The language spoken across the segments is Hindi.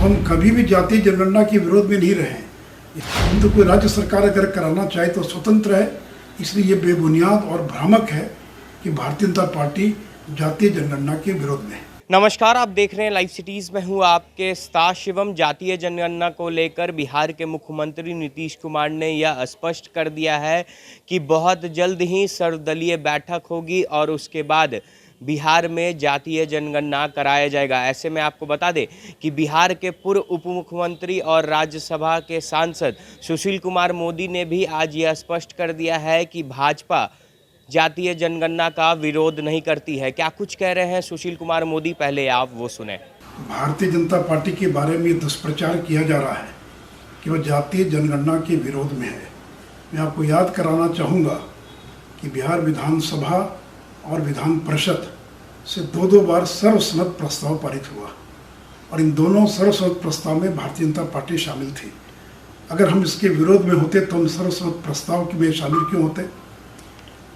हम कभी भी जातीय जनगणना के विरोध में नहीं रहे हैं। हम तो कोई राज्य सरकार अगर कराना चाहे तो स्वतंत्र है, इसलिए ये बेबुनियाद और भ्रामक है कि भारतीय जनता पार्टी जातीय जनगणना के विरोध में है। नमस्कार, आप देख रहे हैं लाइव सिटीज में हूं आपके साथ शिवम। जातीय जनगणना को लेकर बिहार के मुख्यमंत्री नीतीश कुमार ने यह स्पष्ट कर दिया है कि बहुत जल्द ही सर्वदलीय बैठक होगी और उसके बाद बिहार में जातीय जनगणना कराया जाएगा। ऐसे में आपको बता दें कि बिहार के पूर्व उप मुख्यमंत्री और राज्यसभा के सांसद सुशील कुमार मोदी ने भी आज यह स्पष्ट कर दिया है कि भाजपा जातीय जनगणना का विरोध नहीं करती है। क्या कुछ कह रहे हैं सुशील कुमार मोदी, पहले आप वो सुने। भारतीय जनता पार्टी के बारे में दुष्प्रचार किया जा रहा है कि वह जातीय जनगणना के विरोध में है। मैं आपको याद कराना चाहूँगा कि बिहार विधानसभा और विधान परिषद से दो बार सर्वसम्मत प्रस्ताव पारित हुआ और इन दोनों सर्वसम्मत प्रस्ताव में भारतीय जनता पार्टी शामिल थी। अगर हम इसके विरोध में होते तो हम सर्वसम्मत प्रस्ताव में शामिल क्यों होते?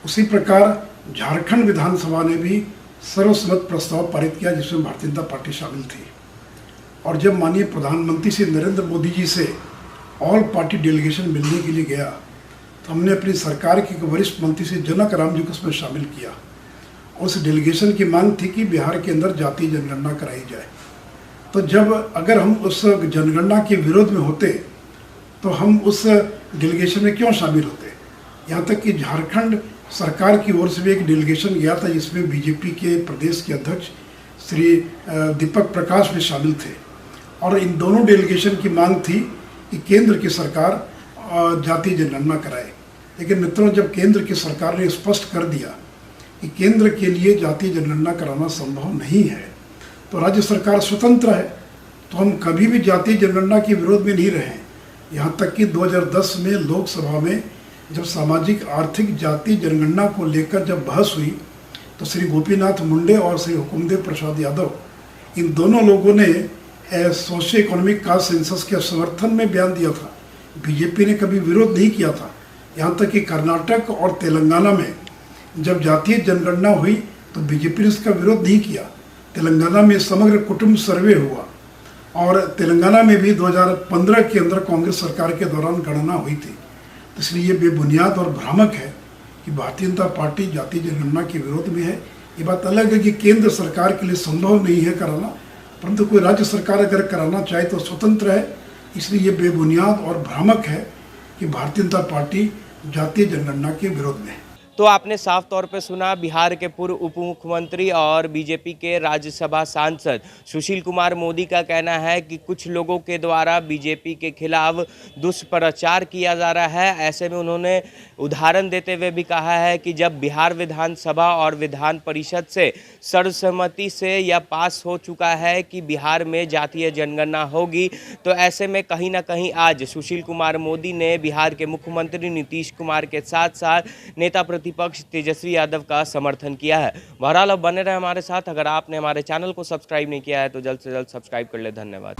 उसी प्रकार झारखंड विधानसभा ने भी सर्वसम्मत प्रस्ताव पारित किया जिसमें भारतीय जनता पार्टी शामिल थी। और जब माननीय प्रधानमंत्री श्री नरेंद्र मोदी जी से ऑल पार्टी डेलीगेशन मिलने के लिए गया तो हमने अपनी सरकार के वरिष्ठ मंत्री श्री जनक राम जी को उसमें शामिल किया। उस डेलीगेशन की मांग थी कि बिहार के अंदर जातीय जनगणना कराई जाए। तो जब अगर हम उस जनगणना के विरोध में होते तो हम उस डेलीगेशन में क्यों शामिल होते? यहाँ तक कि झारखंड सरकार की ओर से भी एक डेलीगेशन गया था जिसमें बीजेपी के प्रदेश के अध्यक्ष श्री दीपक प्रकाश भी शामिल थे और इन दोनों डेलीगेशन की मांग थी कि केंद्र की सरकार जातीय जनगणना कराए। लेकिन मित्रों, जब केंद्र की सरकार ने स्पष्ट कर दिया कि केंद्र के लिए जातीय जनगणना कराना संभव नहीं है तो राज्य सरकार स्वतंत्र है, तो हम कभी भी जातीय जनगणना के विरोध में नहीं रहे। यहाँ तक कि 2010 में लोकसभा में जब सामाजिक आर्थिक जातीय जनगणना को लेकर जब बहस हुई तो श्री गोपीनाथ मुंडे और श्री हुकुमदेव प्रसाद यादव इन दोनों लोगों ने सोशियो इकोनॉमिक कास्ट सेंसस के समर्थन में बयान दिया था। बीजेपी ने कभी विरोध नहीं किया था। यहाँ तक कि कर्नाटक और तेलंगाना में जब जातीय जनगणना हुई तो बीजेपी ने इसका विरोध नहीं किया। तेलंगाना में समग्र कुटुंब सर्वे हुआ और तेलंगाना में भी 2015 के अंदर कांग्रेस सरकार के दौरान गणना हुई थी। इसलिए ये बेबुनियाद और भ्रामक है कि भारतीय जनता पार्टी जातीय जनगणना के विरोध में है। ये बात अलग है कि केंद्र सरकार के लिए संभव नहीं है कराना, परंतु कोई राज्य सरकार अगर कराना चाहे तो स्वतंत्र है, इसलिए ये बेबुनियाद और भ्रामक है कि भारतीय जनता पार्टी जातीय जनगणना के विरोध में है। तो आपने साफ तौर पे सुना, बिहार के पूर्व उप मुख्यमंत्री और बीजेपी के राज्यसभा सांसद सुशील कुमार मोदी का कहना है कि कुछ लोगों के द्वारा बीजेपी के खिलाफ दुष्प्रचार किया जा रहा है। ऐसे में उन्होंने उदाहरण देते हुए भी कहा है कि जब बिहार विधानसभा और विधान परिषद से सर्वसम्मति से यह पास हो चुका है कि बिहार में जातीय जनगणना होगी, तो ऐसे में कहीं ना कहीं आज सुशील कुमार मोदी ने बिहार के मुख्यमंत्री नीतीश कुमार के साथ साथ नेता प्रतिपक्ष तेजस्वी यादव का समर्थन किया है। बहरहाल अब बने रहे हमारे साथ। अगर आपने हमारे चैनल को सब्सक्राइब नहीं किया है तो जल्द से जल्द सब्सक्राइब कर ले। धन्यवाद।